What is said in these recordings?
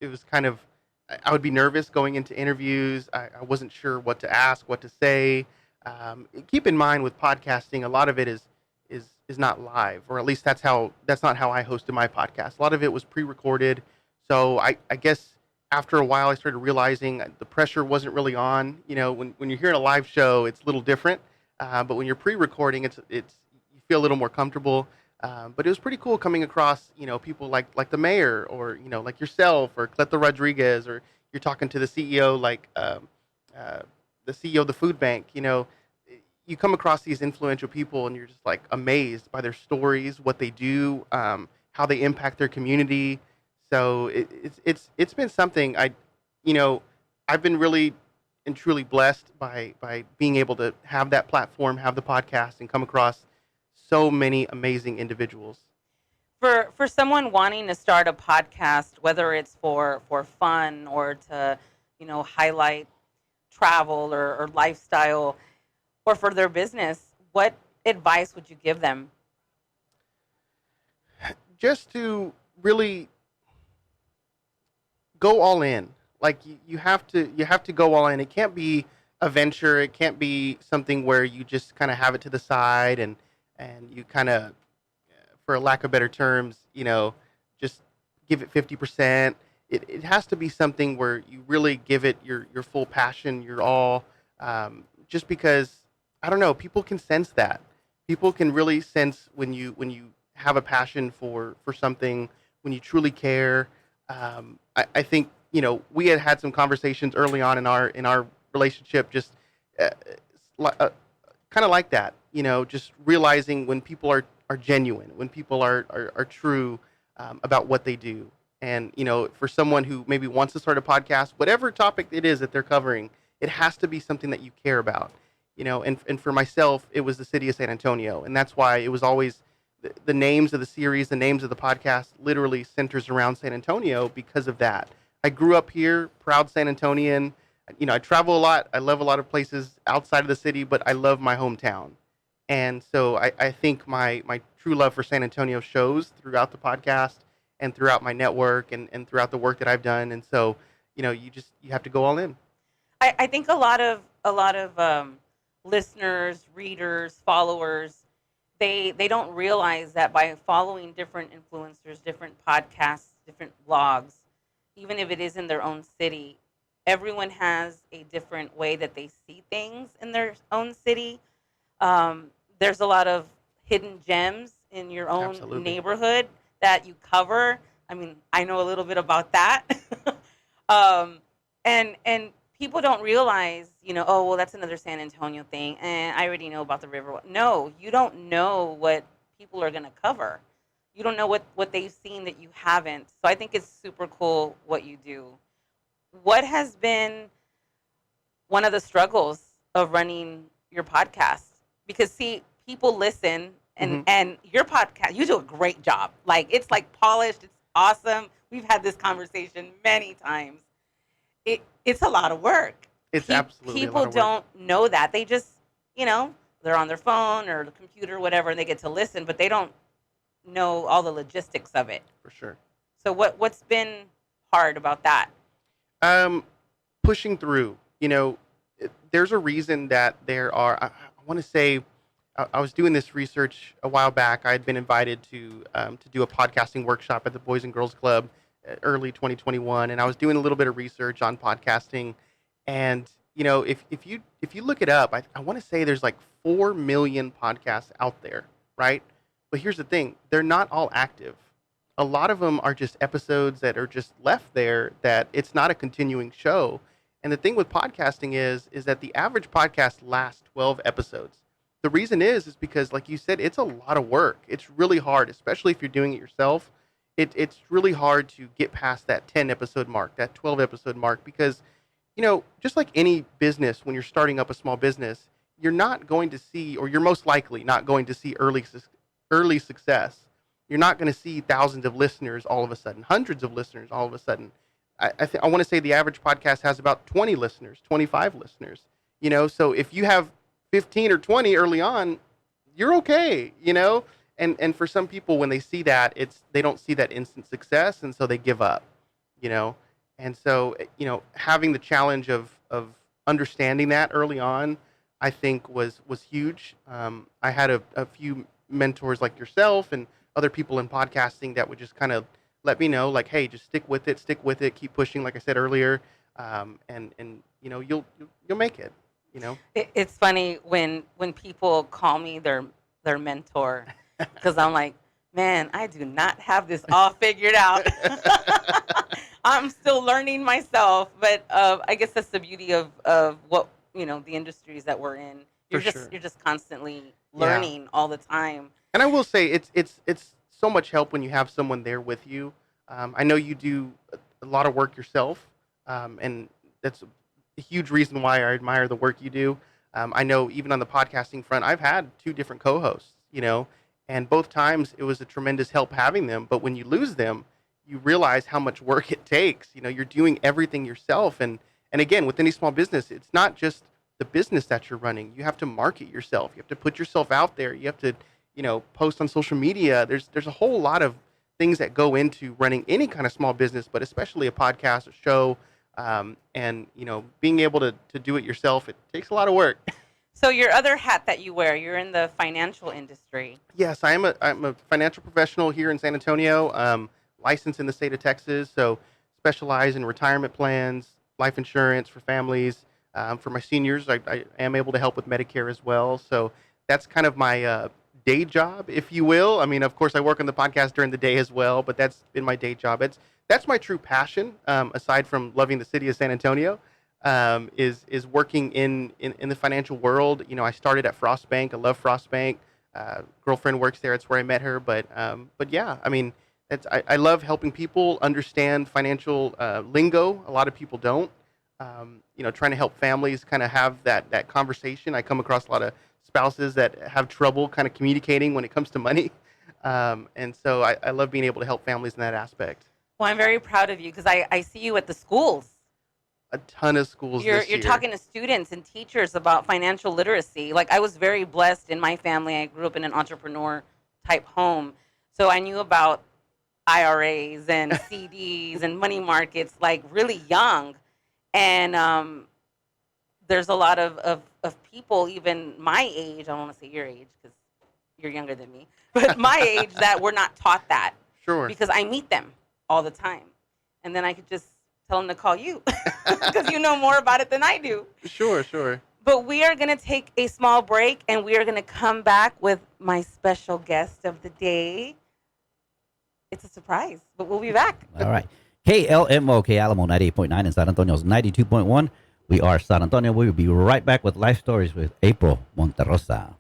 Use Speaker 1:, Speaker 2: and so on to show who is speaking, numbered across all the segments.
Speaker 1: it was kind of I would be nervous going into interviews. I wasn't sure what to ask, what to say. Keep in mind with podcasting, a lot of it is not live, or at least that's not how I hosted my podcast. A lot of it was pre-recorded, so I guess after a while I started realizing the pressure wasn't really on. When you're hearing a live show, it's a little different, but when you're pre-recording, it's you feel a little more comfortable. But it was pretty cool coming across, people like the mayor, or like yourself, or Cleto Rodriguez, or you're talking to the CEO, like uh, the CEO of the food bank. You come across these influential people, and you're just like amazed by their stories, what they do, how they impact their community. So it's been something you know, I've been really and truly blessed by being able to have that platform, have the podcast, and come across so many amazing individuals.
Speaker 2: For someone wanting to start a podcast, whether it's for fun or to, highlight travel or lifestyle or for their business, what advice would you give them?
Speaker 1: Just to really go all in. Like you have to go all in. It can't be a venture. It can't be something where you just kind of have it to the side, and you kind of, for a lack of better terms, just give it 50%. It has to be something where you really give it your full passion, your all. Just because I don't know, people can sense that. People can really sense when you have a passion for something, when you truly care. I think we had some conversations early on in our relationship, just uh, uh, kind of like that. Just realizing when people are genuine, when people are true about what they do. And for someone who maybe wants to start a podcast, whatever topic it is that they're covering, it has to be something that you care about. And for myself, it was the city of San Antonio, and that's why it was always the names of the series, the names of the podcast, literally centers around San Antonio because of that. I grew up here, proud San Antonian. I travel a lot. I love a lot of places outside of the city, but I love my hometown. And so I think my true love for San Antonio shows throughout the podcast, and throughout my network, and throughout the work that I've done. And so, you have to go all in.
Speaker 2: I think a lot of listeners, readers, followers, they don't realize that by following different influencers, different podcasts, different blogs, even if it is in their own city, everyone has a different way that they see things in their own city. There's a lot of hidden gems in your own
Speaker 1: Absolutely.
Speaker 2: neighborhood that you cover. I mean, I know a little bit about that. um, and people don't realize, oh well, that's another San Antonio thing, and I already know about the river. No, you don't know what people are going to cover. You don't know what they've seen that you haven't. So I think it's super cool what you do. What has been one of the struggles of running your podcast? Because see, people listen, and
Speaker 1: Hmm.
Speaker 2: and your podcast, you do a great job. Like it's like polished, it's awesome. We've had this conversation many times. It's a lot of work.
Speaker 1: It's absolutely a lot
Speaker 2: People
Speaker 1: of work,
Speaker 2: don't know that. They just, you know, they're on their phone or the computer, whatever, and they get to listen, but they don't know all the logistics of it.
Speaker 1: for sure.
Speaker 2: So what's been hard about that?
Speaker 1: Um, Pushing through. There's a reason that there are. I want to say, I was doing this research a while back. I had been invited to do a podcasting workshop at the Boys and Girls Club early 2021, and I was doing a little bit of research on podcasting. And if you look it up, I want to say there's like 4 million podcasts out there, right? But here's the thing: they're not all active. A lot of them are just episodes that are just left there, that it's not a continuing show. And the thing with podcasting is that the average podcast lasts 12 episodes. The reason is because, like you said, it's a lot of work. It's really hard, especially if you're doing it yourself. It's really hard to get past that 10 episode mark, that 12 episode mark, because just like any business, when you're starting up a small business, you're not going to see, or you're most likely not going to see early success. You're not going to see thousands of listeners all of a sudden, hundreds of listeners all of a sudden. I want to say the average podcast has about 20 listeners, 25 listeners. So if you have 15 or 20 early on, you're okay. And for some people, when they see that, they don't see that instant success, and so they give up. You know, And so, having the challenge of understanding that early on, I think was huge. I had a few mentors like yourself and other people in podcasting that would just kind of let me know, like, hey, just stick with it, keep pushing, like I said earlier, and you'll make it. You know.
Speaker 2: It's funny when people call me their mentor, because I'm like, man, I do not have this all figured out. I'm still learning myself, but I guess that's the beauty of what the industries that we're in.
Speaker 1: For sure.
Speaker 2: You're just constantly
Speaker 1: Yeah.
Speaker 2: learning all the time.
Speaker 1: And I will say it's so much help when you have someone there with you. I know you do a lot of work yourself, and that's a huge reason why I admire the work you do. I know even on the podcasting front, I've had two different co-hosts, and both times it was a tremendous help having them. But when you lose them, you realize how much work it takes. You're doing everything yourself, and again, with any small business, it's not just the business that you're running. You have to market yourself. You have to put yourself out there. You have to, post on social media. There's a whole lot of things that go into running any kind of small business, but especially a podcast, a show, and being able to do it yourself. It takes a lot of work.
Speaker 2: So your other hat that you wear, you're in the financial industry.
Speaker 1: Yes, I'm a financial professional here in San Antonio, licensed in the state of Texas, so specialize in retirement plans, life insurance for families. For my seniors, I am able to help with Medicare as well. So that's kind of my day job, if you will. I mean, of course, I work on the podcast during the day as well, but that's been my day job. That's my true passion, aside from loving the city of San Antonio, is working in the financial world. I started at Frost Bank. I love Frost Bank. Girlfriend works there. It's where I met her. But yeah, I mean, I love helping people understand financial lingo. A lot of people don't. Trying to help families kind of have that conversation. I come across a lot of spouses that have trouble kind of communicating when it comes to money. And so I love being able to help families in that aspect.
Speaker 2: Well, I'm very proud of you because I see you at the schools.
Speaker 1: A ton of schools
Speaker 2: You're
Speaker 1: this year.
Speaker 2: talking to students and teachers about financial literacy. Like, I was very blessed in my family. I grew up in an entrepreneur type home. So I knew about IRAs and CDs and money markets like really young. And there's a lot of people, even my age, I don't want to say your age because you're younger than me, but my age, that were not taught that.
Speaker 1: Sure.
Speaker 2: Because I meet them all the time. And then I could just tell them to call you because you know more about it than I do.
Speaker 1: Sure.
Speaker 2: But we are going to take a small break, and we are going to come back with my special guest of the day. It's a surprise, but we'll be back.
Speaker 3: All right. KLMO, Alamo 98.9 and San Antonio's 92.1. We are San Antonio. We will be right back with Life Stories with April Monterosa.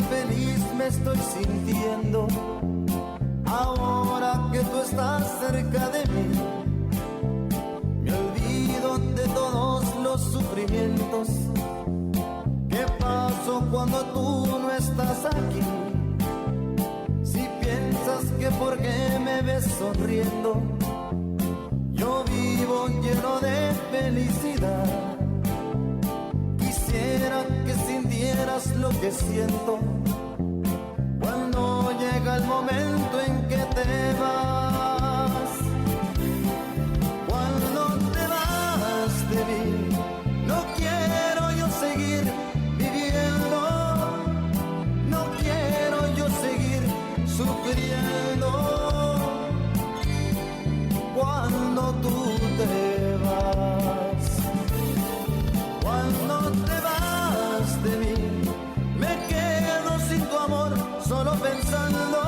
Speaker 4: Feliz me estoy sintiendo ahora que tú estás cerca de mí. Me olvido de todos los sufrimientos que paso cuando tú no estás aquí. Si piensas que porque me ves sonriendo yo vivo lleno de felicidad, quisiera que sintieras lo que siento cuando llega el momento en que te vas. Cuando te vas de mí, no quiero yo seguir viviendo, no quiero yo seguir sufriendo. Cuando tú te vas, cuando te vas de mí, me quedo sin tu amor, solo pensando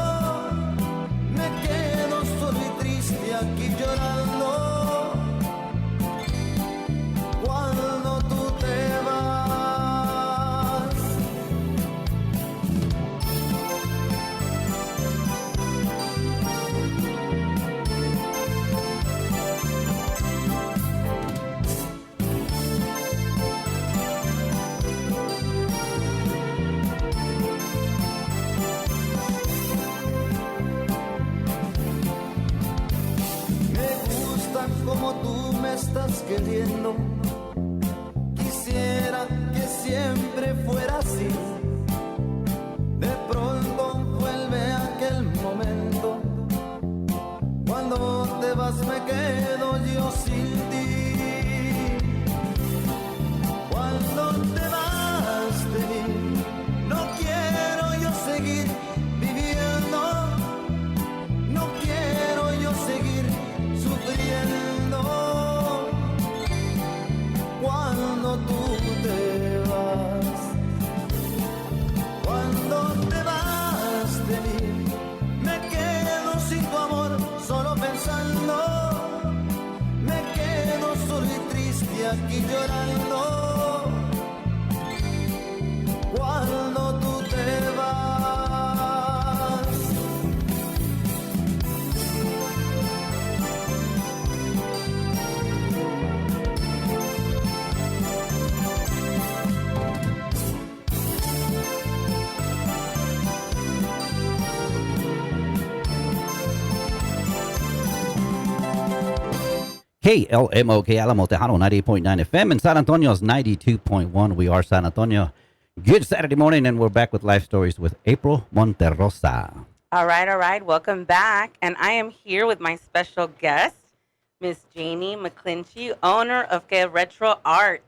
Speaker 4: quiero. Quisiera que siempre fuera así. De pronto vuelve aquel momento. Cuando te vas me quedo yo sin ti. Cuando te vas de mí, no quiero yo seguir viviendo. No quiero yo seguir sufriendo. Cuando tú te vas, cuando te vas de mí, me quedo sin tu amor, solo pensando. Me quedo solo y triste aquí llorando. Cuando tú te vas.
Speaker 3: KLMOK Alamo Tejano 98.9 FM and San Antonio's 92.1. We are San Antonio. Good Saturday morning, and we're back with Life Stories with April Monterrosa.
Speaker 2: All right. Welcome back. And I am here with my special guest, Miss Janie McClinchy, owner of Que Retro Arts.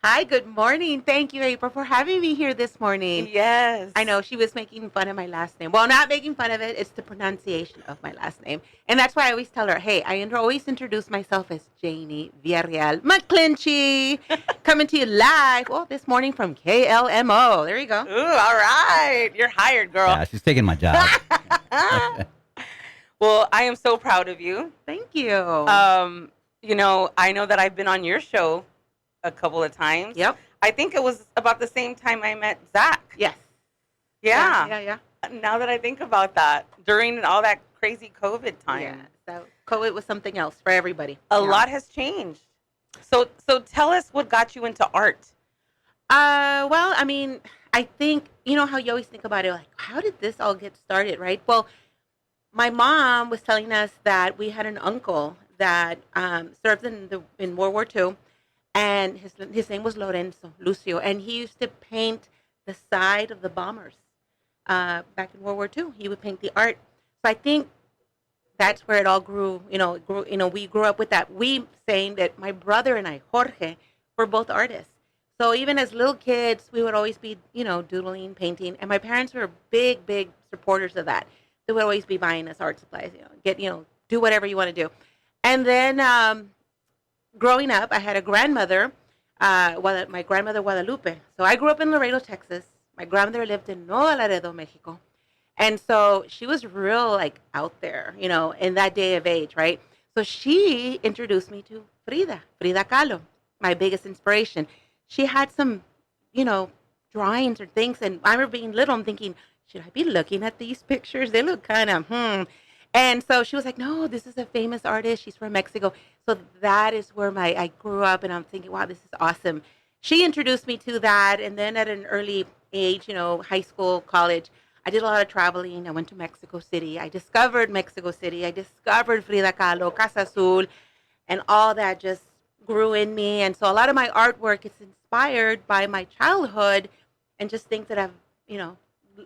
Speaker 5: Hi, good morning. Thank you, April, for having me here this morning.
Speaker 2: Yes.
Speaker 5: I know she was making fun of my last name. Well, not making fun of it. It's the pronunciation of my last name. And that's why I always tell her, hey, I always introduce myself as Janie Villarreal McClinchy, coming to you live, well, this morning from KLMO. There you go.
Speaker 2: Ooh, all right. You're hired, girl.
Speaker 3: Yeah, she's taking my job.
Speaker 2: Well, I am so proud of you.
Speaker 5: Thank you.
Speaker 2: You know, I know that I've been on your show a couple of times.
Speaker 5: Yep.
Speaker 2: I think it was about the same time I met Zach.
Speaker 5: Yes.
Speaker 2: Yeah.
Speaker 5: Yeah.
Speaker 2: Now that I think about that, during all that crazy COVID time,
Speaker 5: Yeah. So COVID was something else for everybody.
Speaker 2: a lot has changed. So tell us what got you into art.
Speaker 5: Well, I mean, I think, you know how you always think about it, like, how did this all get started, right? Well, my mom was telling us that we had an uncle that served in World War II, and his name was Lucio, and he used to paint the side of the bombers back in World War II. He would paint the art. So I think that's where it all grew. We grew up with that. We saying that my brother and I, Jorge, were both artists. So even as little kids, we would always be, doodling, painting, and my parents were big, big supporters of that. They would always be buying us art supplies. Do whatever you want to do. And then growing up, I had a grandmother, my grandmother Guadalupe. So I grew up in Laredo, Texas. My grandmother lived in Nuevo Laredo, Mexico. And so she was real, out there, in that day of age, right? So she introduced me to Frida Kahlo, my biggest inspiration. She had some, drawings or things. And I remember being little, I'm thinking, should I be looking at these pictures? They look kind of, And so she was like, no, this is a famous artist. She's from Mexico. So that is where I grew up, and I'm thinking, wow, this is awesome. She introduced me to that. And then at an early age, high school, college, I did a lot of traveling. I went to Mexico City. I discovered Mexico City. I discovered Frida Kahlo, Casa Azul, and all that just grew in me. And so a lot of my artwork is inspired by my childhood and just things that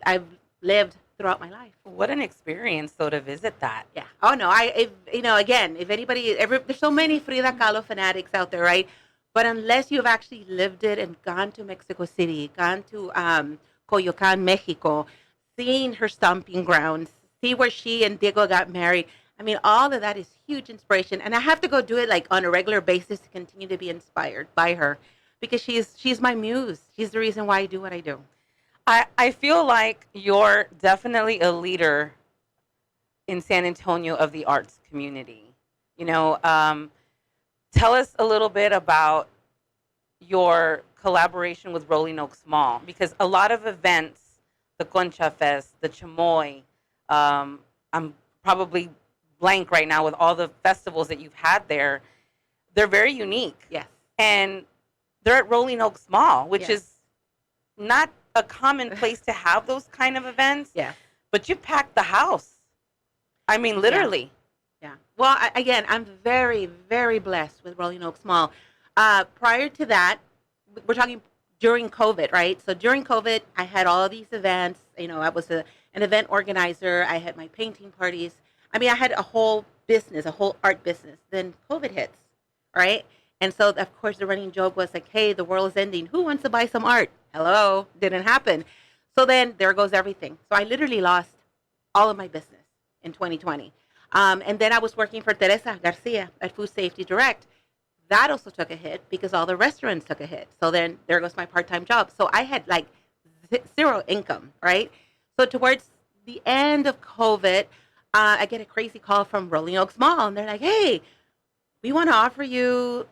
Speaker 5: I've lived throughout my life.
Speaker 2: What an experience, though, to visit that.
Speaker 5: Yeah. Oh no. If anybody, there's so many Frida Kahlo fanatics out there, right? But unless you've actually lived it and gone to Mexico City, gone to Coyoacan, Mexico, seen her stomping grounds, see where she and Diego got married. I mean, all of that is huge inspiration, and I have to go do it on a regular basis to continue to be inspired by her, because she's my muse. She's the reason why I do what I do.
Speaker 2: I feel like you're definitely a leader in San Antonio of the arts community. Tell us a little bit about your collaboration with Rolling Oaks Mall, because a lot of events, the Concha Fest, the Chamoy, I'm probably blank right now with all the festivals that you've had there. They're very unique.
Speaker 5: Yes.
Speaker 2: And they're at Rolling Oaks Mall, which
Speaker 5: Yes.
Speaker 2: is not a common place to have those kind of events.
Speaker 5: Yeah.
Speaker 2: But you packed the house. I mean, literally.
Speaker 5: Yeah. Well, again, I'm very, very blessed with Rolling Oaks Mall. prior to that, we're talking during COVID, right? So during COVID, I had all these events. I was an event organizer. I had my painting parties. I mean, I had a whole business, a whole art business. Then COVID hits, right? And so, of course, the running joke was like, hey, the world is ending. Who wants to buy some art? Hello. Didn't happen. So then there goes everything. So I literally lost all of my business in 2020. And then I was working for Teresa Garcia at Food Safety Direct. That also took a hit because all the restaurants took a hit. So then there goes my part-time job. So I had like zero income, right? So towards the end of COVID, I get a crazy call from Rolling Oaks Mall. And they're like, hey, we want to offer you,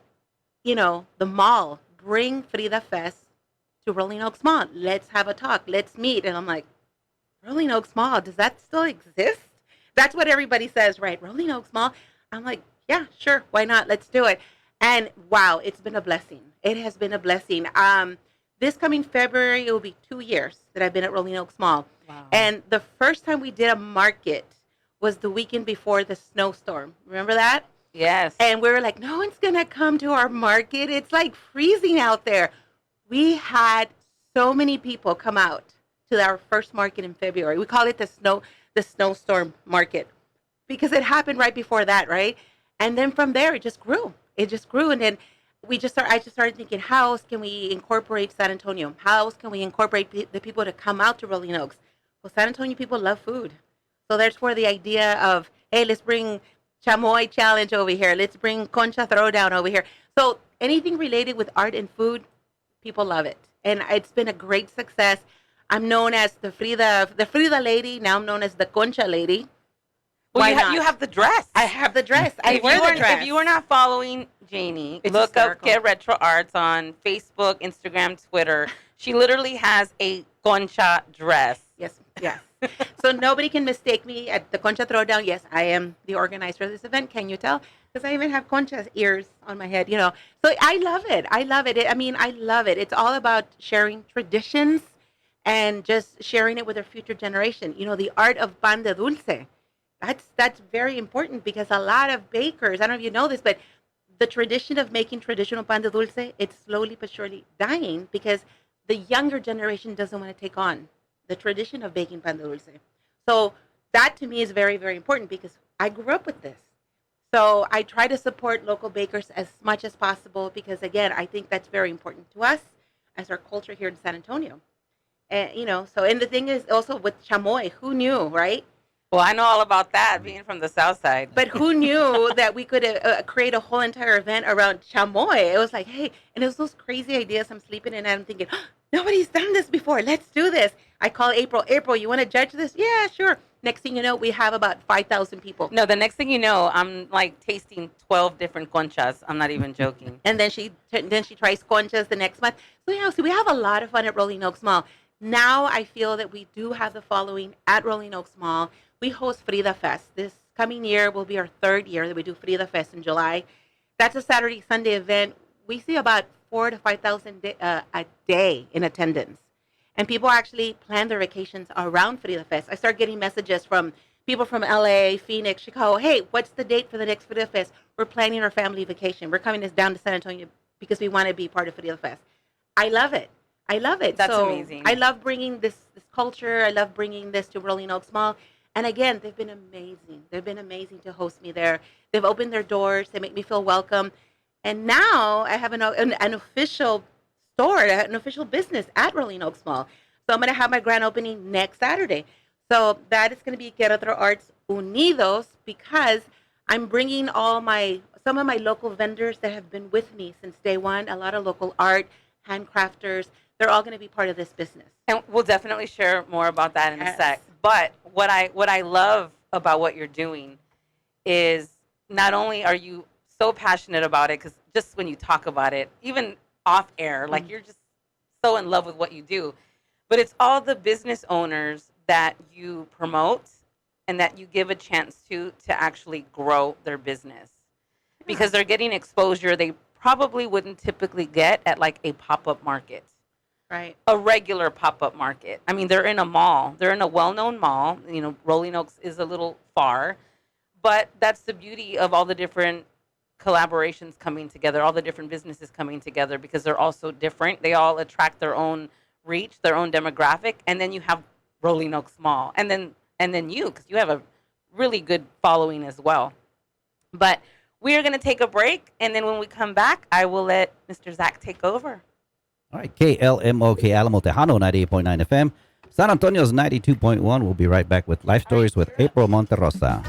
Speaker 5: the mall. Bring Frida Fest to Rolling Oaks Mall. Let's have a talk. Let's meet. And I'm like, Rolling Oaks Mall, does that still exist? That's what everybody says, right? Rolling Oaks Mall. I'm like, yeah, sure. Why not? Let's do it. And wow, it's been a blessing. It has been a blessing. This coming February, it will be 2 years that I've been at Rolling Oaks Mall.
Speaker 2: Wow.
Speaker 5: And the first time we did a market was the weekend before the snowstorm. Remember that?
Speaker 2: Yes.
Speaker 5: And we were like, no one's going to come to our market. It's like freezing out there. We had so many people come out to our first market in February. We call it the snowstorm market because it happened right before that, right? And then from there, it just grew. And then I just started thinking, how else can we incorporate San Antonio? How else can we incorporate the people to come out to Rolling Oaks? Well, San Antonio people love food. So there's where the idea of, hey, let's bring Chamoy Challenge over here. Let's bring Concha Throwdown over here. So anything related with art and food, people love it. And it's been a great success. I'm known as the Frida lady. Now I'm known as the Concha lady.
Speaker 2: Well,
Speaker 5: Why
Speaker 2: you
Speaker 5: not?
Speaker 2: have the dress.
Speaker 5: I have the dress. I
Speaker 2: If
Speaker 5: wear
Speaker 2: you
Speaker 5: the
Speaker 2: weren't-
Speaker 5: dress.
Speaker 2: If you were not following Janie,
Speaker 5: It's
Speaker 2: look up
Speaker 5: hysterical.
Speaker 2: Get Retro Arts on Facebook, Instagram, Twitter. She literally has a concha dress.
Speaker 5: Yes. So nobody can mistake me at the Concha Throwdown. Yes, I am the organizer of this event. Can you tell? Because I even have Concha's ears on my head, So I love it. I love it. I love it. It's all about sharing traditions and just sharing it with our future generation. The art of pan de dulce. That's very important because a lot of bakers, I don't know if you know this, but the tradition of making traditional pan de dulce, it's slowly but surely dying because the younger generation doesn't want to take on the tradition of baking pan de dulce. So that to me is very, very important because I grew up with this. So I try to support local bakers as much as possible because, again, I think that's very important to us as our culture here in San Antonio. And, and the thing is also with chamoy, who knew, right?
Speaker 2: Well, I know all about that, being from the South Side.
Speaker 5: But who knew that we could create a whole entire event around chamoy? It was like, hey, and it was those crazy ideas. I'm sleeping and I'm thinking, nobody's done this before. Let's do this. I call April. April, you want to judge this? Yeah, sure. Next thing you know, we have about 5,000 people.
Speaker 2: No, the next thing you know, I'm like tasting 12 different conchas. I'm not even joking.
Speaker 5: And then she tries conchas the next month. So, we have a lot of fun at Rolling Oaks Mall. Now I feel that we do have the following at Rolling Oaks Mall. We host Frida Fest. This coming year will be our third year that we do Frida Fest in July. That's a Saturday, Sunday event. We see about 4,000 to 5,000 a day in attendance. And people actually plan their vacations around Frida Fest. I start getting messages from people from LA, Phoenix, Chicago. Hey, what's the date for the next Frida Fest? We're planning our family vacation. We're coming down to San Antonio because we want to be part of Frida Fest. I love it.
Speaker 2: That's
Speaker 5: So
Speaker 2: amazing.
Speaker 5: I love bringing this culture. I love bringing this to Rolling Oaks Mall. And again, they've been amazing. They've been amazing to host me there. They've opened their doors. They make me feel welcome. And now I have an official store, an official business at Rolling Oaks Mall. So I'm going to have my grand opening next Saturday. So that is going to be Querétaro Arts Unidos because I'm bringing some of my local vendors that have been with me since day one, a lot of local art, handcrafters. They're all going to be part of this business.
Speaker 2: And we'll definitely share more about that in a
Speaker 5: Yes.
Speaker 2: sec. But what I love about what you're doing is not only are you so passionate about it, because just when you talk about it, even off air, like you're just so in love with what you do, but it's all the business owners that you promote and that you give a chance to actually grow their business because they're getting exposure they probably wouldn't typically get at like a pop-up market.
Speaker 5: Right.
Speaker 2: A regular pop-up market. I mean, they're in a mall. They're in a well-known mall. Rolling Oaks is a little far, but that's the beauty of all the different collaborations coming together, all the different businesses coming together, because they're all so different. They all attract their own reach, their own demographic, and then you have Rolling Oaks Mall, and then you, because you have a really good following as well. But we are going to take a break, and then when we come back, I will let Mr. Zach take over.
Speaker 3: All right, KLMOK Alamo Tejano, 98.9 FM. San Antonio's 92.1. We'll be right back with Life Stories with April Monterrosa.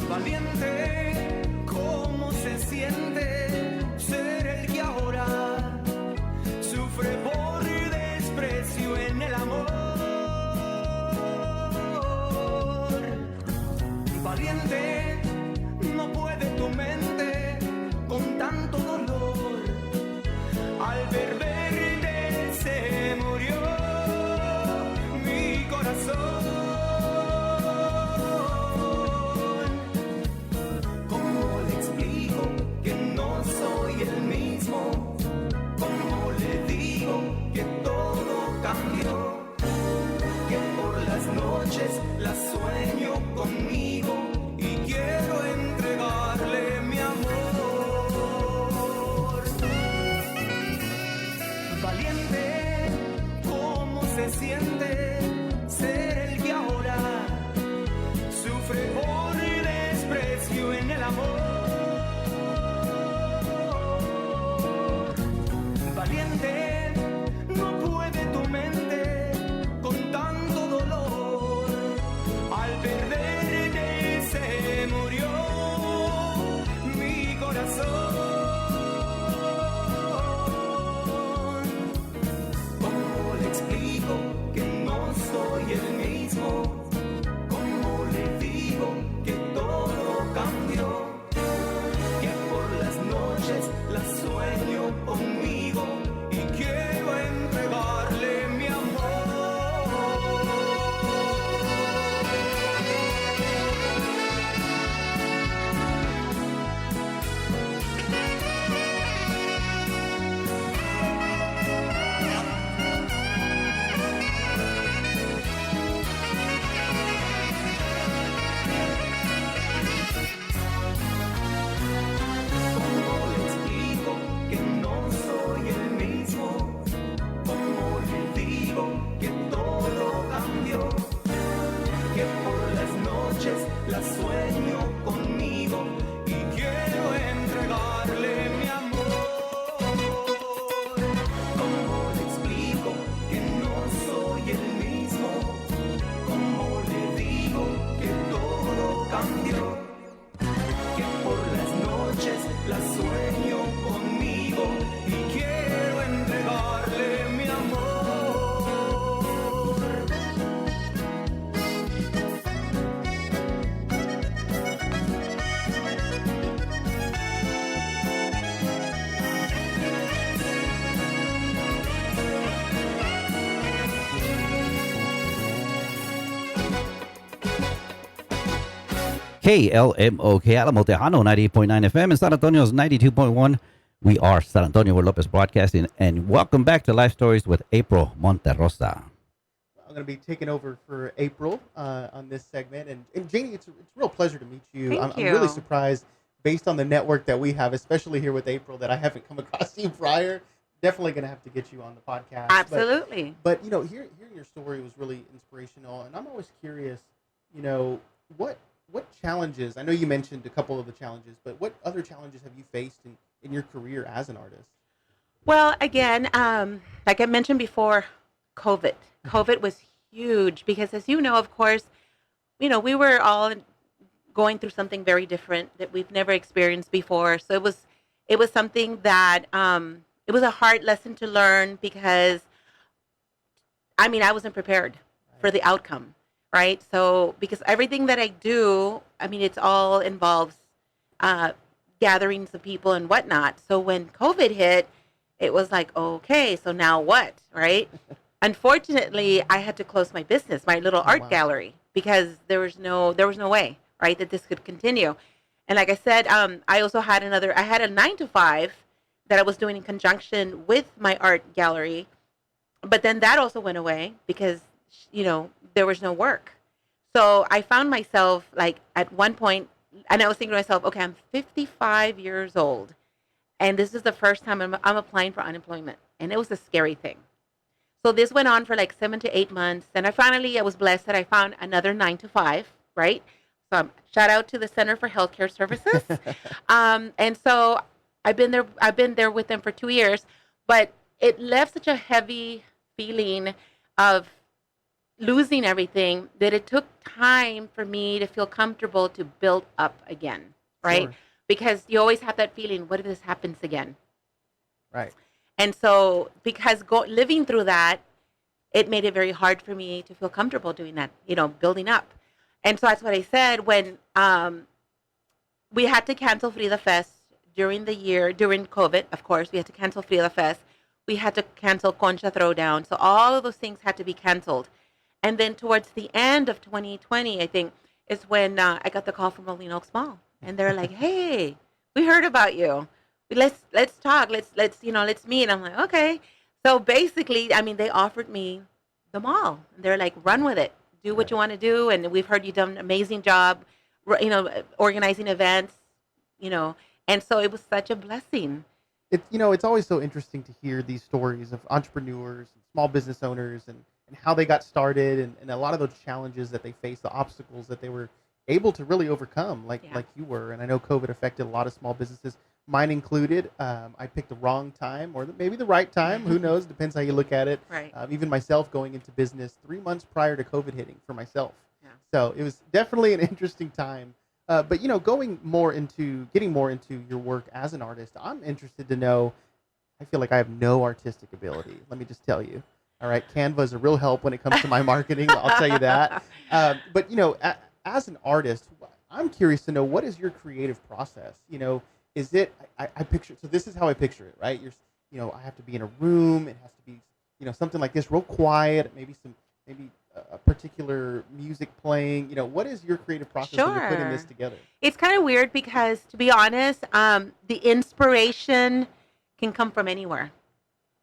Speaker 4: Valiente, ¿cómo se siente ser el que ahora sufre por desprecio en el amor? Valiente, no puede tu mente con tanto dolor. Al ver verde se murió mi corazón. ¿Cómo le explico que no soy el mismo? ¿Cómo le digo que todo cambió? Que por las noches la sueño conmigo y quiero entregarle mi amor. Valiente, ¿cómo se siente ser el que ahora sufre por desprecio en el amor? Valiente, no puede tu mente con tanto dolor. Al perderte se murió mi corazón. ¿Cómo le explico que no soy el mismo? ¿Cómo le digo que todo cambió? Que por las noches la sueño conmigo y quiero entregarle mi amor. ¿Cómo le explico que no soy el mismo? ¿Cómo le digo que todo cambió? Que por las noches la sueño conmigo y quiero entregarle mi amor. ¿Cómo le explico que no soy el mismo? ¿Cómo le digo que todo cambió? Que por las noches la sueño conmigo y quiero entregarle mi amor.
Speaker 3: KLMOK Alamo Tejano, 98.9 FM, and San Antonio's 92.1. We are San Antonio, we're Lopez Broadcasting, and welcome back to Life Stories with April Monterrosa.
Speaker 1: I'm going to be taking over for April on this segment. And Janie, it's a real pleasure to meet you.
Speaker 5: Thank
Speaker 1: I'm
Speaker 5: you.
Speaker 1: really surprised, based on the network that we have, especially here with April, that I haven't come across you prior. Definitely going to have to get you on the podcast.
Speaker 5: Absolutely.
Speaker 1: But you know, hearing your story was really inspirational. And I'm always curious, you know, what challenges, I know you mentioned a couple of the challenges, but what other challenges have you faced in your career as an artist?
Speaker 5: Well, again, like I mentioned before, COVID was huge because, as you know, of course, you know, we were all going through something very different that we've never experienced before. So it was something that it was a hard lesson to learn because, I mean, I wasn't prepared for the outcome, right? So because everything that I do, I mean, it's all involves gatherings of people and whatnot. So when COVID hit, it was like, okay, so now what, right? Unfortunately, I had to close my business, my little art
Speaker 1: wow.
Speaker 5: gallery, because there was no way, right, that this could continue. And like I said, I also had I had a 9 to 5 that I was doing in conjunction with my art gallery, but then that also went away because, there was no work. So I found myself like at one point, and I was thinking to myself, okay, I'm 55 years old, and this is the first time I'm applying for unemployment, and it was a scary thing. So this went on for like 7 to 8 months. Then I was blessed that I found another 9 to 5, right? So shout out to the Center for Healthcare Services. And so I've been there with them for 2 years, but it left such a heavy feeling of losing everything that it took time for me to feel comfortable to build up again, right?
Speaker 1: Sure.
Speaker 5: Because you always have that feeling, what if this happens again?
Speaker 1: Right.
Speaker 5: And so, because living through that, it made it very hard for me to feel comfortable doing that, building up. And so that's what I said when we had to cancel Frida Fest during COVID, of course. We had to cancel Frida Fest. We had to cancel Concha Throwdown. So all of those things had to be canceled. And then towards the end of 2020, I think, is when I got the call from Rolling Oaks Mall. And they're like, hey, we heard about you. Let's talk. Let's meet. I'm like, okay. So basically, I mean, they offered me the mall. They're like, run with it. Do what you want to do. And we've heard you've done an amazing job, organizing events, And so it was such a blessing.
Speaker 1: It's always so interesting to hear these stories of entrepreneurs and small business owners and how they got started and a lot of those challenges that they faced, the obstacles that they were able to really overcome, like you were. And I know COVID affected a lot of small businesses, mine included. I picked the wrong time, or maybe the right time. Who knows? Depends how you look at it.
Speaker 5: Right.
Speaker 1: Even myself going into business 3 months prior to COVID hitting for myself.
Speaker 5: Yeah.
Speaker 1: So it was definitely an interesting time. But getting more into your work as an artist, I'm interested to know. I feel like I have no artistic ability. Let me just tell you. All right, Canva is a real help when it comes to my marketing. I'll tell you that. But as an artist, I'm curious to know, what is your creative process? Is it? I picture. So this is how I picture it, right? I have to be in a room. It has to be, something like this, real quiet. Maybe a particular music playing. What is your creative process when you're putting this together?
Speaker 5: It's kind of weird because, to be honest, the inspiration can come from anywhere.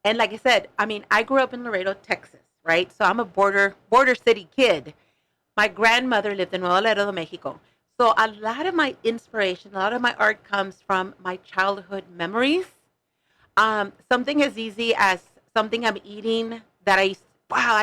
Speaker 5: And like I said, I mean, I grew up in Laredo, Texas, right? So I'm a border city kid. My grandmother lived in Nuevo Laredo, Mexico. So a lot of my inspiration, a lot of my art comes from my childhood memories. Something as easy as something I'm eating that I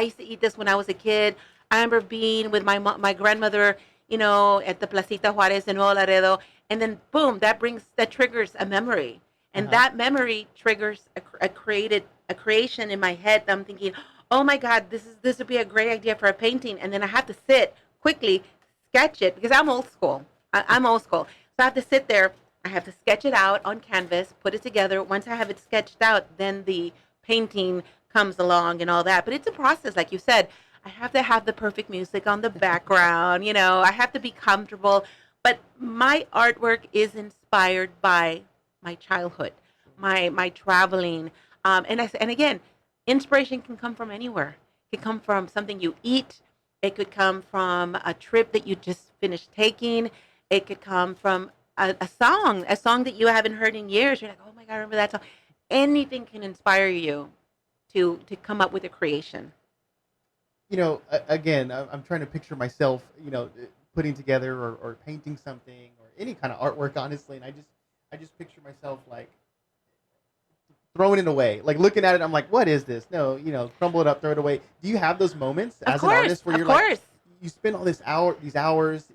Speaker 5: used to eat this when I was a kid. I remember being with my grandmother, at the Placita Juarez in Nuevo Laredo, and then boom, that triggers a memory. And that memory triggers a creation in my head. I'm thinking, oh my God, this would be a great idea for a painting. And then I have to sit quickly, sketch it, because I'm old school. I'm old school. So I have to sit there. I have to sketch it out on canvas, put it together. Once I have it sketched out, then the painting comes along and all that. But it's a process, like you said. I have to have the perfect music on the background. I have to be comfortable. But my artwork is inspired by my childhood, my traveling, and again, inspiration can come from anywhere. It can come from something you eat. It could come from a trip that you just finished taking. It could come from a song that you haven't heard in years. You're like, oh my God, I remember that song. Anything can inspire you to come up with a creation.
Speaker 1: Again, I'm trying to picture myself, putting together or painting something or any kind of artwork, honestly, and I just picture myself like throwing it away, like looking at it. I'm like, what is this? No, crumble it up, throw it away. Do you have those moments as an artist where you're like, you spend all these hours,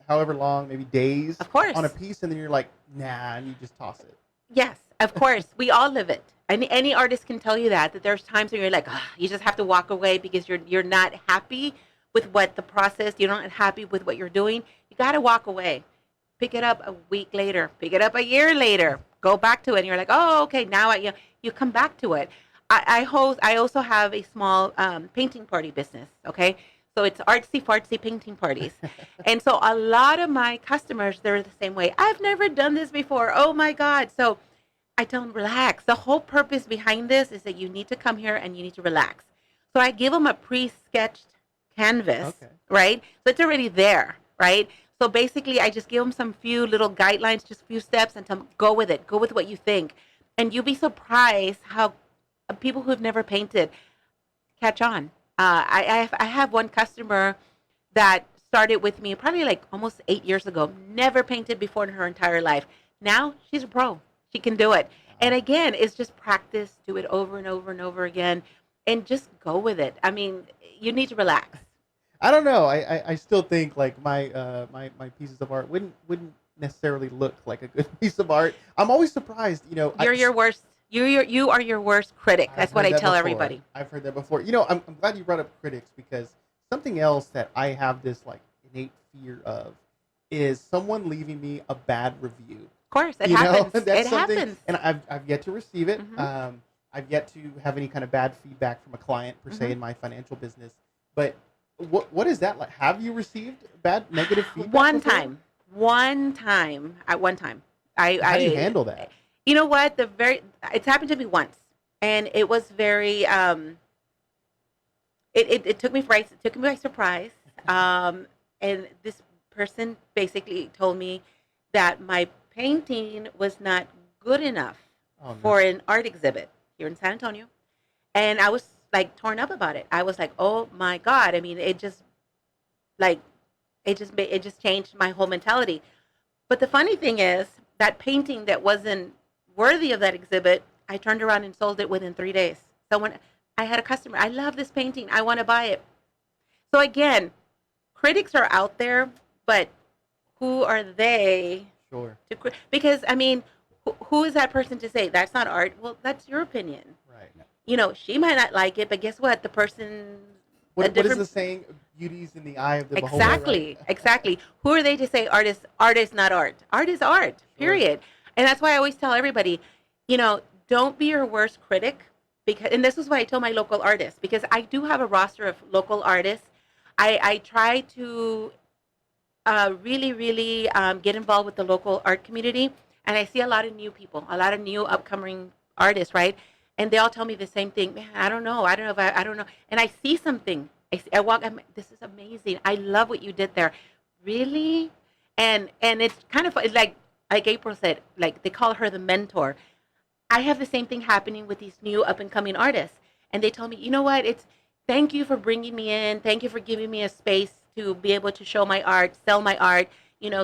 Speaker 1: however long, maybe days, on a piece, and then you're like, nah, and you just toss it?
Speaker 5: Yes, of course. We all live it. Any artist can tell you that there's times where you're like, you just have to walk away because you're not happy with what the process. You're not happy with what you're doing. You got to walk away. Pick it up a week later, pick it up a year later, go back to it, and you're like, oh, okay, now you come back to it. I also have a small painting party business, okay? So it's artsy fartsy painting parties. And so a lot of my customers, they're the same way. I've never done this before. Oh my God. So I tell them, relax. The whole purpose behind this is that you need to come here and you need to relax. So I give them a pre-sketched canvas, right? So it's already there, right? So basically, I just give them some few little guidelines, just a few steps, and tell them, go with it. Go with what you think. And you'll be surprised how people who've never painted catch on. I have one customer that started with me probably like almost 8 years ago, never painted before in her entire life. Now she's a pro. She can do it. And again, it's just practice, do it over and over and over again, and just go with it. I mean, you need to relax.
Speaker 1: I don't know. I still think like my pieces of art wouldn't necessarily look like a good piece of art. I'm always surprised.
Speaker 5: You're your worst. You are your worst critic. That's what I tell everybody.
Speaker 1: I've heard that before. I'm glad you brought up critics, because something else that I have this like innate fear of is someone leaving me a bad review.
Speaker 5: Of course, it happens.
Speaker 1: That's
Speaker 5: It
Speaker 1: something,
Speaker 5: happens.
Speaker 1: and I've yet to receive it.
Speaker 5: Mhm.
Speaker 1: I've yet to have any kind of bad feedback from a client per se
Speaker 5: Mhm.
Speaker 1: in my financial business. But what is that like? Have you received bad negative feedback?
Speaker 5: One
Speaker 1: before?
Speaker 5: time. At one time.
Speaker 1: How do you handle that?
Speaker 5: You know what? It's happened to me once, and it was very. It took me by surprise. And this person basically told me that my painting was not good enough
Speaker 1: Oh, no.
Speaker 5: for an art exhibit here in San Antonio, and I was like torn up about it. I was like, oh my God! I mean, it just changed my whole mentality. But the funny thing is that painting that wasn't worthy of that exhibit, I turned around and sold it within 3 days. I had a customer, I love this painting, I want to buy it. So again, critics are out there, but who are they
Speaker 1: Sure.
Speaker 5: because I mean, who is that person to say that's not art? Well, that's your opinion.
Speaker 1: Right.
Speaker 5: She might not like it, but guess what? The person
Speaker 1: What is the saying? Beauty's in the eye of the beholder.
Speaker 5: exactly,
Speaker 1: Right?
Speaker 5: exactly. Who are they to say art is not art? Art is art, period. And that's why I always tell everybody, don't be your worst critic. And this is why I tell my local artists, because I do have a roster of local artists. I try to really, really get involved with the local art community. And I see a lot of new people, a lot of new upcoming artists, right? And they all tell me the same thing. Man, I don't know. I don't know. And I see something. I walk. This is amazing. I love what you did there. Really? And it's kind of like April said, like they call her the mentor. I have the same thing happening with these new up and coming artists. And they tell me, you know what? Thank you for bringing me in. Thank you for giving me a space to be able to show my art, sell my art.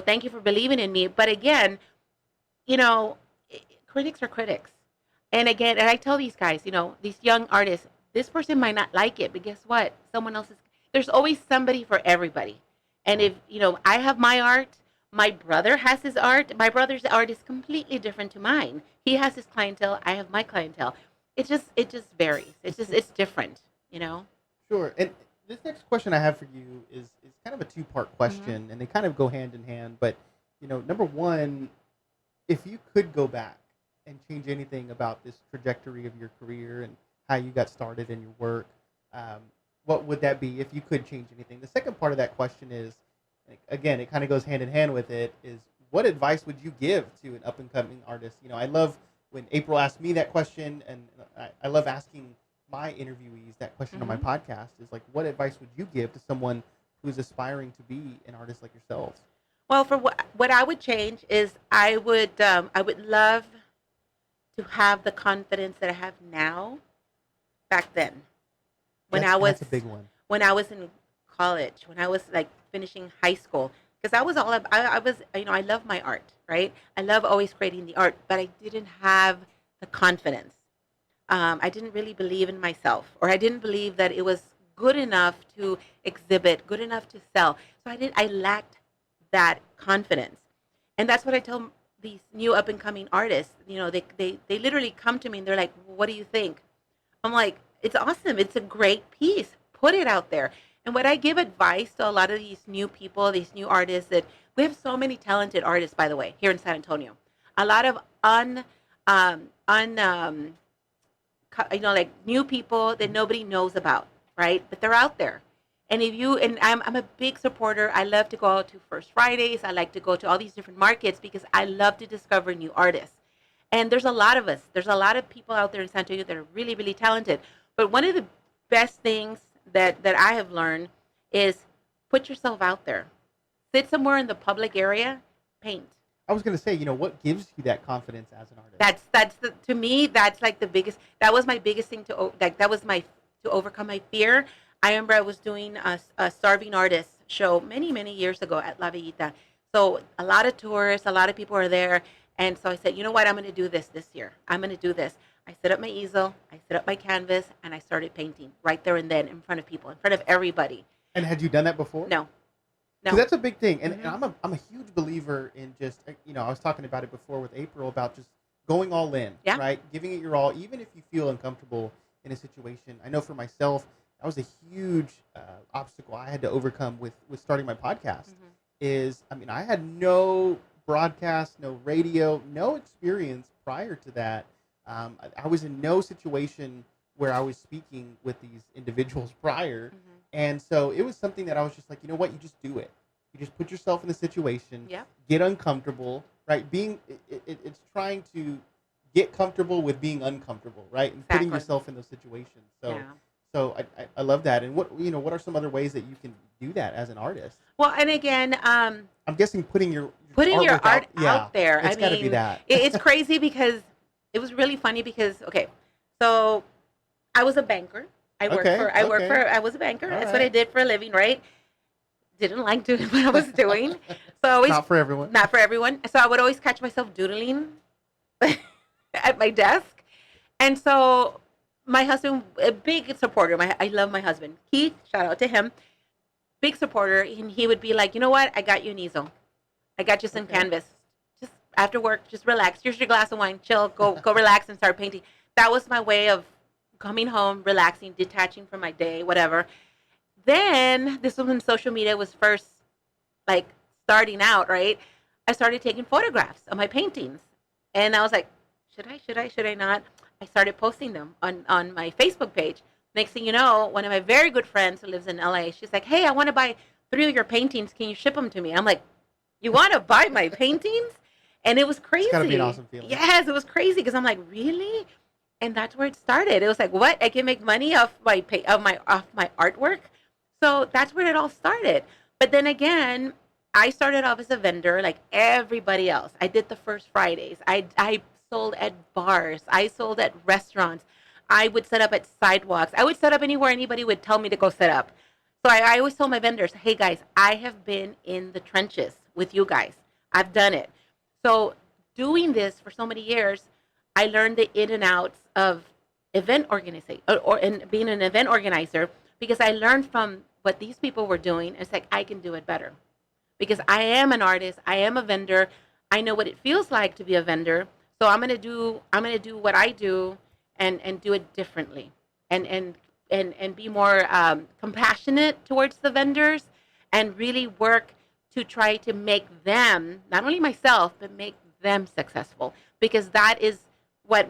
Speaker 5: Thank you for believing in me. But again, critics are critics. And again, and I tell these guys, these young artists, this person might not like it, but guess what? There's always somebody for everybody. And if, I have my art, my brother has his art. My brother's art is completely different to mine. He has his clientele. I have my clientele. It just varies. It's different,
Speaker 1: Sure. And this next question I have for you is kind of a two-part question, and they kind of go hand in hand. But, number one, if you could go back and change anything about this trajectory of your career and how you got started in your work, what would that be if you could change anything? The second part of that question is, again, it kind of goes hand in hand with it, is what advice would you give to an up-and-coming artist? I love when April asked me that question, and I love asking my interviewees that question on my podcast, is like, what advice would you give to someone who's aspiring to be an artist like yourselves?
Speaker 5: Well, for what I would change is I would love to have the confidence that I have now back then.
Speaker 1: That's a big one.
Speaker 5: When I was in college, when I was like finishing high school, because I love my art, right? I love always creating the art, but I didn't have the confidence. I didn't really believe in myself, or I didn't believe that it was good enough to exhibit, good enough to sell. So I lacked that confidence. And that's what I tell these new up and coming artists. They literally come to me and they're like, what do you think? I'm like, it's awesome. It's a great piece. Put it out there. And what I give advice to a lot of these new people, these new artists, that we have so many talented artists, by the way, here in San Antonio. A lot of like new people that nobody knows about, right? But they're out there. And I'm a big supporter. I love to go out to First Fridays. I like to go to all these different markets because I love to discover new artists. And there's a lot of us. There's a lot of people out there in San Antonio that are really, really talented. But one of the best things that I have learned is put yourself out there. sit somewhere in the public area, paint.
Speaker 1: I was gonna say, what gives you that confidence as an artist?
Speaker 5: To me, that's like the biggest. That was my biggest thing that was my to overcome my fear. I remember I was doing a starving artist show many years ago at La Villita. So a lot of tourists, a lot of people are there, and so I said, you know what, I'm going to do this year. I'm going to do this. I set up my easel, I set up my canvas, and I started painting right there and then in front of people, in front of everybody.
Speaker 1: And had you done that before?
Speaker 5: No.
Speaker 1: 'Cause that's a big thing, and
Speaker 5: Mhm.
Speaker 1: I'm a huge believer in just I was talking about it before with April about just going all in,
Speaker 5: Yeah.
Speaker 1: right? Giving it your all, even if you feel uncomfortable in a situation. I know for myself, that was a huge obstacle I had to overcome with starting my podcast. I had no broadcast, no radio, no experience prior to that. I was in no situation where I was speaking with these individuals prior. And so it was something that I was just like, you know what, you just do it. You just put yourself in the situation,
Speaker 5: Yeah.
Speaker 1: get uncomfortable, right? It's trying to get comfortable with being uncomfortable, right? And putting
Speaker 5: Exactly.
Speaker 1: yourself in those situations. So,
Speaker 5: Yeah.
Speaker 1: so I love that. And what are some other ways that you can do that as an artist?
Speaker 5: Well, and again,
Speaker 1: I'm guessing putting your
Speaker 5: your
Speaker 1: artwork
Speaker 5: art
Speaker 1: yeah,
Speaker 5: out there.
Speaker 1: It's got to be that.
Speaker 5: It's crazy because it was really funny because so I was a banker. I was a banker.
Speaker 1: All
Speaker 5: That's what I
Speaker 1: right.
Speaker 5: did for a living, right? Didn't like doing what I was doing. So I always
Speaker 1: Not for everyone.
Speaker 5: not for everyone. So I would always catch myself doodling at my desk. And so my husband, a big supporter, I love my husband, Keith, shout out to him, big supporter. And he would be like, you know what? I got you an easel. I got you some
Speaker 1: Okay.
Speaker 5: canvas. Just after work, just relax. Here's your glass of wine. Chill. Go relax and start painting. That was my way of coming home, relaxing, detaching from my day, whatever. Then this was when social media was first like starting out, right? I started taking photographs of my paintings. And I was like, should I not? I started posting them on my Facebook page. Next thing you know, one of my very good friends who lives in LA, she's like, hey, I want to buy 3 of your paintings. Can you ship them to me? I'm like, you want to buy my paintings? And it was crazy.
Speaker 1: It's gotta be an awesome feeling.
Speaker 5: Yes, it was crazy because I'm like, really? And that's where it started. It was like, what? I can make money off my artwork. So that's where it all started. But then again, I started off as a vendor like everybody else. I did the first Fridays. I sold at bars. I sold at restaurants. I would set up at sidewalks. I would set up anywhere anybody would tell me to go set up. So I always told my vendors, hey guys, I have been in the trenches with you guys. I've done it. So doing this for so many years, I learned the in and outs of event organization and being an event organizer because I learned from what these people were doing. It's like, I can do it better because I am an artist. I am a vendor. I know what it feels like to be a vendor. So I'm going to do what I do and do it differently and be more compassionate towards the vendors and really work to try to make them, not only myself, but make them successful because that's what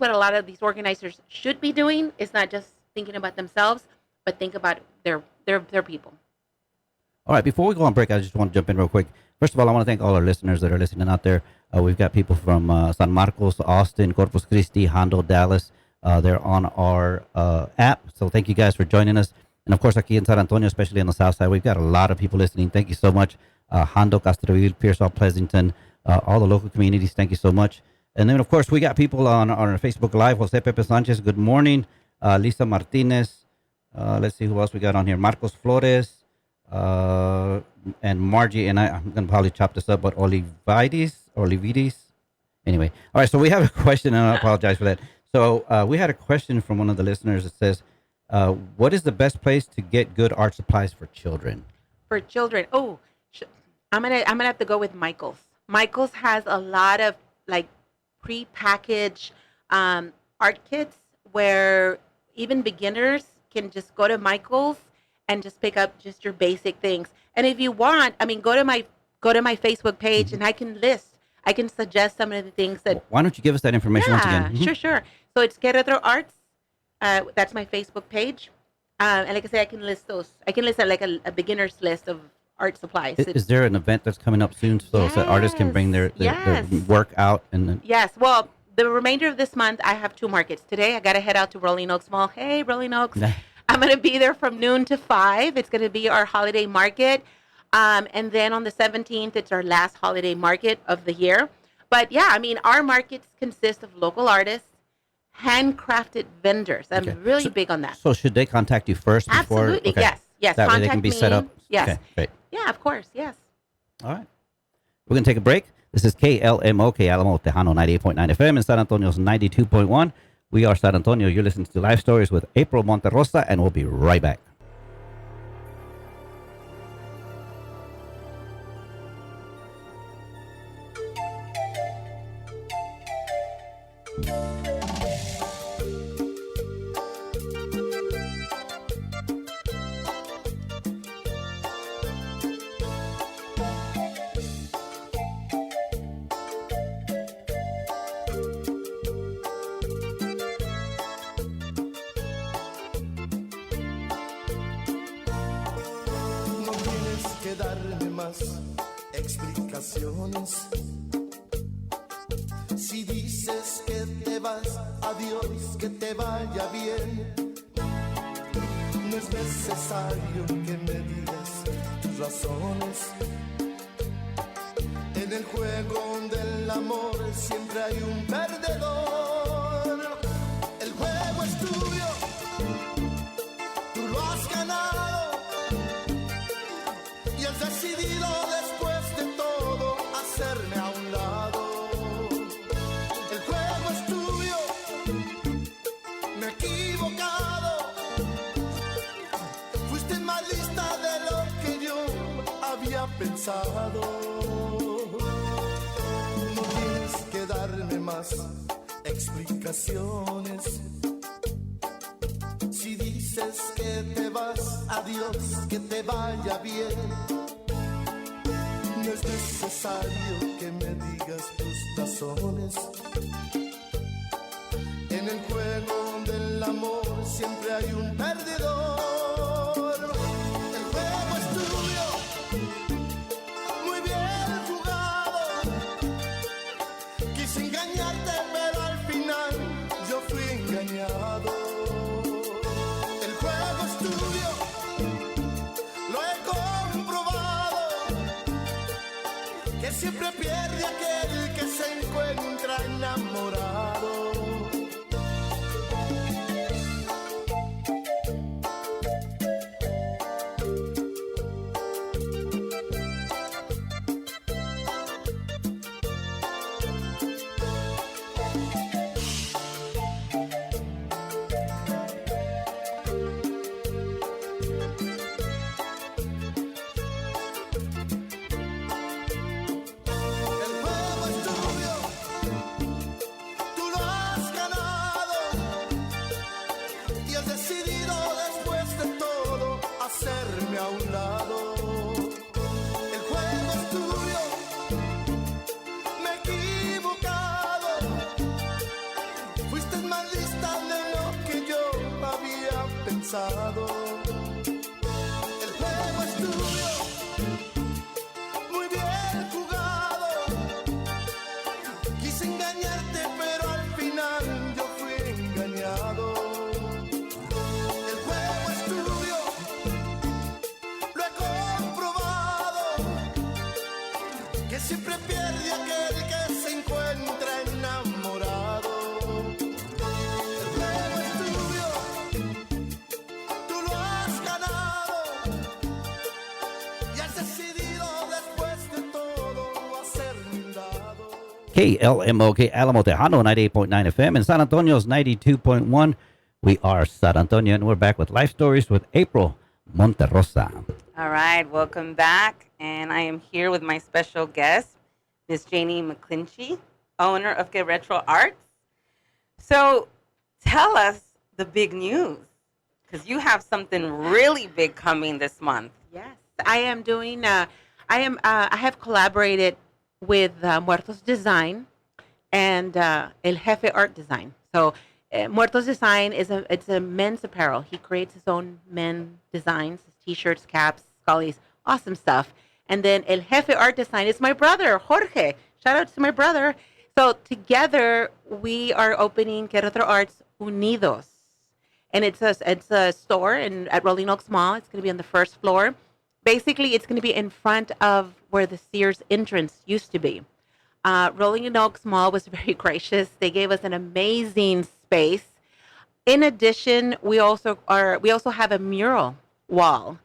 Speaker 5: a lot of these organizers should be doing. Is not just thinking about themselves, but think about their people.
Speaker 3: All right, before we go on break, I just want to jump in real quick. First of all, I want to thank all our listeners that are listening out there. We've got people from San Marcos, Austin, Corpus Christi, Hondo, Dallas. They're on our app. So thank you guys for joining us. And of course, aquí in San Antonio, especially on the south side, we've got a lot of people listening. Thank you so much. Hondo, Castroville, Pearsall, Pleasanton, all the local communities. Thank you so much. And then, of course, we got people on our Facebook Live. Jose Pepe Sanchez, good morning. Lisa Martinez. Let's see who else we got on here. Marcos Flores. And Margie, and I'm going to probably chop this up, but Olivides. Anyway, all right, so we have a question, and I apologize for that. So we had a question from one of the listeners that says, what is the best place to get good art supplies for children?
Speaker 5: For children, I'm gonna have to go with Michaels. Michaels has a lot of like pre-packaged art kits where even beginners can just go to Michaels and just pick up just your basic things. And if you want, go to my Facebook page and I can suggest some of the things that.
Speaker 3: Why don't you give us that information once again? Mhm.
Speaker 5: Sure. So it's Querétaro Arts. That's my Facebook page. And like I say, I can list like a beginner's list of art supplies.
Speaker 3: Is there an event that's coming up soon so that artists can bring their
Speaker 5: Yes.
Speaker 3: work out? And then,
Speaker 5: Yes. Well, the remainder of this month, I have 2 markets. Today, I got to head out to Rolling Oaks Mall. Hey, Rolling Oaks. I'm going to be there from noon to 5. It's going to be our holiday market. And then on the 17th, it's our last holiday market of the year. But yeah, I mean, our markets consist of local artists, handcrafted vendors. I'm
Speaker 3: Okay.
Speaker 5: really
Speaker 3: So-
Speaker 5: big on that.
Speaker 3: So should they contact you first before?
Speaker 5: Absolutely,
Speaker 3: Okay.
Speaker 5: yes, yes.
Speaker 3: That way they
Speaker 5: Contact
Speaker 3: can be
Speaker 5: me.
Speaker 3: set up.
Speaker 5: Yes.
Speaker 3: Okay, great.
Speaker 5: Yeah, of course, yes.
Speaker 3: All right. We're going to take a break. This is KLMOK Alamo Tejano 98.9 FM and San Antonio's 92.1. We are San Antonio. You're listening to Live Stories with April Monterrosa, and we'll be right back.
Speaker 4: No tienes que darme más explicaciones. Si dices que te vas, adiós, que te vaya bien. No es necesario que me digas tus razones. En el juego del amor siempre hay un perdedor. El juego es tuyo, tú lo has ganado. Y has decidido después de todo hacerme a un lado. El juego es tuyo, me he equivocado. Fuiste más lista de lo que yo había pensado. No tienes que darme más explicaciones. Si dices que te vas, adiós, que te vaya bien. No es necesario que me digas tus razones. En el juego del amor siempre hay un perdedor. El juego es tuyo, muy bien jugado. Quise engañarte, pero al final yo fui engañado. El juego es tuyo, lo he comprobado, que siempre pierde aquel que se encuentra enamorado. El juego es tuyo, tú lo has ganado. Y has decidido después de todo hacerme a un lado. El juego es tuyo, me he equivocado. Fuiste más lista de lo que yo había pensado. El juego es tuyo, muy bien jugado. Quise engañarte, pero al final yo fui engañado. El juego es tuyo, lo he comprobado, que siempre pierde aquel que se encuentra enamorado. El juego es tuyo, tú lo has ganado. Y has decidido después de todo hacerme un lado.
Speaker 3: KLMOK Alamo Tejano 98.9 FM and San Antonio's 92.1. We are San Antonio, and we're back with Life Stories with April Monterrosa.
Speaker 2: All right, welcome back. And I am here with my special guest, Miss Janie McClinchy, owner of Get Retro Arts. So tell us the big news, because you have something really big coming this month.
Speaker 5: Yes, I am doing. I have collaborated with Muertos Design and El Jefe Art Design. So Muertos Design it's a men's apparel. He creates his own men designs, t-shirts, caps, scullies, awesome stuff. And then El Jefe Art Design is my brother, Jorge. Shout out to my brother. So together we are opening Querétaro Arts Unidos. And it's a store at Rolling Oaks Mall. It's going to be on the first floor. basically, it's going to be in front of where the Sears entrance used to be. Rolling Oaks Mall was very gracious. They gave us an amazing space. In addition, we also have a mural wall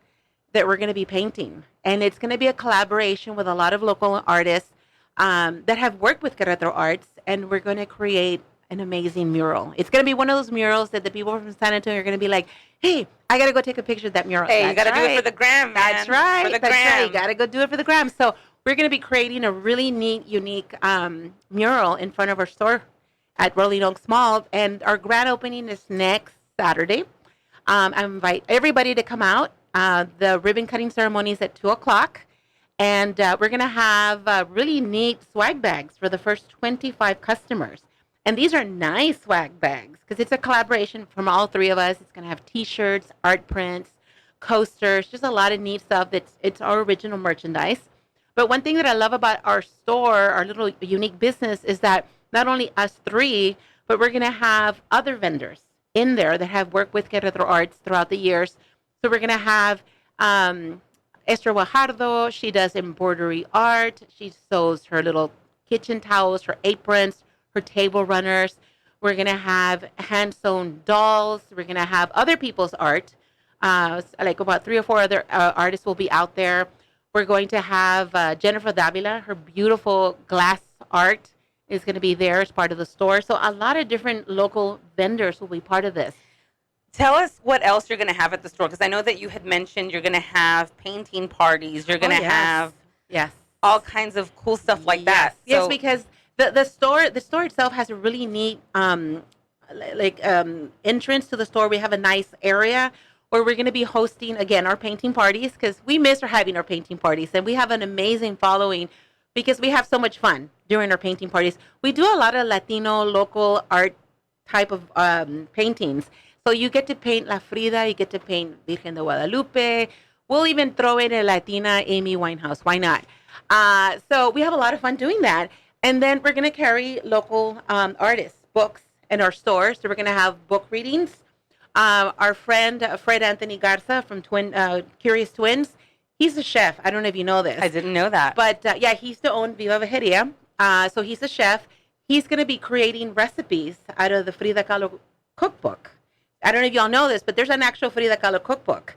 Speaker 5: that we're going to be painting, and it's going to be a collaboration with a lot of local artists that have worked with Querétaro Arts, and we're going to create an amazing mural. It's going to be one of those murals that the people from San Antonio are going to be like, "Hey, I got to go take a picture of that mural."
Speaker 2: Hey, you
Speaker 5: That's
Speaker 2: got to do it
Speaker 5: right.
Speaker 2: for the gram, man.
Speaker 5: That's right.
Speaker 2: For the
Speaker 5: That's right.
Speaker 2: gram.
Speaker 5: You got to go do it for the gram. So we're going to be creating a really neat, unique mural in front of our store at Rolling Oaks Mall, and our grand opening is next Saturday. I invite everybody to come out. The ribbon cutting ceremony is at 2:00, and we're going to have really neat swag bags for the first 25 customers. And these are nice swag bags because it's a collaboration from all three of us. It's going to have T-shirts, art prints, coasters, just a lot of neat stuff. It's our original merchandise. But one thing that I love about our store, our little unique business, is that not only us three, but we're going to have other vendors in there that have worked with Querétaro Arts throughout the years. So we're going to have Esther Guajardo. She does embroidery art. She sews her little kitchen towels, her aprons, her table runners. We're going to have hand-sewn dolls. We're going to have other people's art. Like about 3 or 4 other artists will be out there. We're going to have Jennifer Davila. Her beautiful glass art is going to be there as part of the store. So a lot of different local vendors will be part of this.
Speaker 2: Tell us what else you're going to have at the store, because I know that you had mentioned you're going to have painting parties. You're going to
Speaker 5: yes.
Speaker 2: have
Speaker 5: Yes.
Speaker 2: all kinds of cool stuff like that.
Speaker 5: Yes,
Speaker 2: So-
Speaker 5: because the store itself has a really neat entrance to the store. We have a nice area where we're going to be hosting again our painting parties, because we miss having our painting parties, and we have an amazing following because we have so much fun during our painting parties. We do a lot of Latino local art type of paintings. So you get to paint La Frida, you get to paint Virgen de Guadalupe. We'll even throw in a Latina Amy Winehouse. Why not? So we have a lot of fun doing that. And then we're going to carry local artists, books in our store. So we're going to have book readings. Our friend Fred Anthony Garza from Curious Twins, he's a chef. I don't know if you know this.
Speaker 2: I didn't know that.
Speaker 5: But yeah, he used to own Viva Vejeria. So he's a chef. He's going to be creating recipes out of the Frida Kahlo cookbook. I don't know if y'all know this, but there's an actual Frida Kahlo cookbook.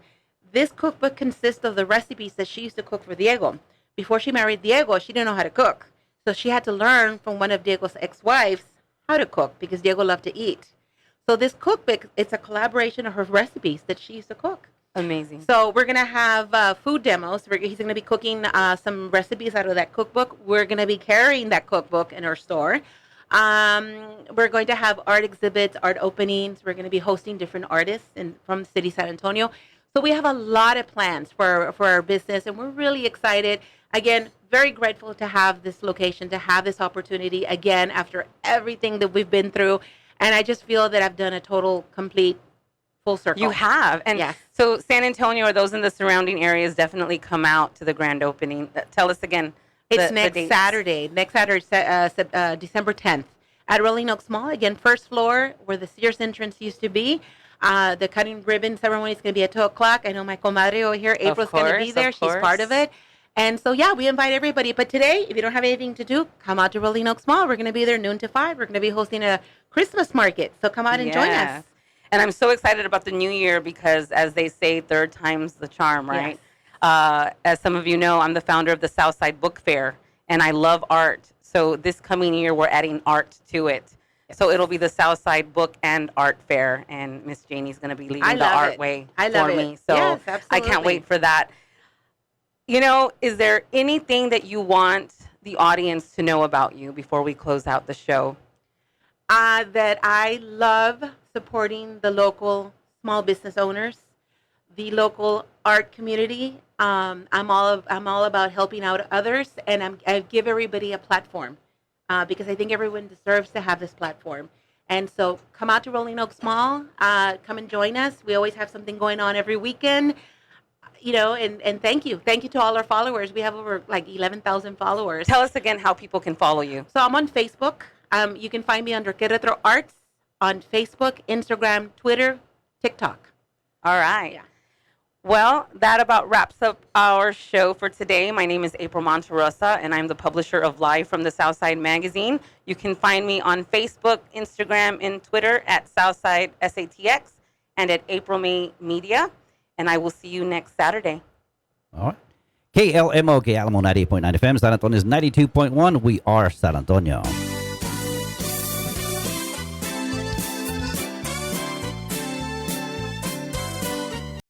Speaker 5: This cookbook consists of the recipes that she used to cook for Diego. Before she married Diego, she didn't know how to cook. So she had to learn from one of Diego's ex-wives how to cook, because Diego loved to eat. So this cookbook, it's a collaboration of her recipes that she used to cook.
Speaker 2: Amazing.
Speaker 5: So we're going to have food demos. He's going to be cooking some recipes out of that cookbook. We're going to be carrying that cookbook in our store. We're going to have art exhibits, art openings. We're going to be hosting different artists from the city San Antonio. So we have a lot of plans for our business, and we're really excited. Again, very grateful to have this location, to have this opportunity again after everything that we've been through. And I just feel that I've done a total, complete, full circle.
Speaker 2: You have. And
Speaker 5: Yes.
Speaker 2: so San Antonio or those in the surrounding areas definitely come out to the grand opening. Tell us again.
Speaker 5: It's
Speaker 2: the
Speaker 5: next
Speaker 2: dates.
Speaker 5: Saturday, December 10th at Rolling Oaks Mall. Again, first floor where the Sears entrance used to be. The cutting ribbon ceremony is going to be at 2:00. I know my comadre over here, April's going to be
Speaker 2: course,
Speaker 5: there.
Speaker 2: of
Speaker 5: She's part of
Speaker 2: course.
Speaker 5: it. And so, yeah, we invite everybody. But today, if you don't have anything to do, come out to Rolling Oaks Mall. We're going to be there noon to 5. We're going to be hosting a Christmas market. So come out and join
Speaker 2: Yes.
Speaker 5: us.
Speaker 2: And I'm so excited about the new year because, as they say, third time's the charm, right? As some of you know, I'm the founder of the Southside Book Fair, and I love art. So this coming year, we're adding art to it. So it'll be the Southside Book and Art Fair, and Miss Janie's going to be leading
Speaker 5: I
Speaker 2: the
Speaker 5: love
Speaker 2: art
Speaker 5: it.
Speaker 2: way
Speaker 5: I love
Speaker 2: for
Speaker 5: it.
Speaker 2: me. So
Speaker 5: Yes,
Speaker 2: I
Speaker 5: absolutely.
Speaker 2: can't wait for that. You know, is there anything that you want the audience to know about you before we close out the show?
Speaker 5: That I love supporting the local small business owners, the local art community. I'm all about helping out others, and I give everybody a platform because I think everyone deserves to have this platform. And so come out to Rolling Oaks Mall. Come and join us. We always have something going on every weekend. You know, and thank you. Thank you to all our followers. We have over like 11,000 followers.
Speaker 2: Tell us again how people can follow you.
Speaker 5: So I'm on Facebook. You can find me under Querétaro Arts on Facebook, Instagram, Twitter, TikTok.
Speaker 2: All right.
Speaker 5: Yeah.
Speaker 2: Well, that about wraps up our show for today. My name is April Monterosa, and I'm the publisher of Live from the Southside magazine. You can find me on Facebook, Instagram, and Twitter at Southside SATX and at April May Media. And I will see you next Saturday.
Speaker 3: All right. KLMO, Alamo 98.9 FM. San Antonio's 92.1. We are San Antonio.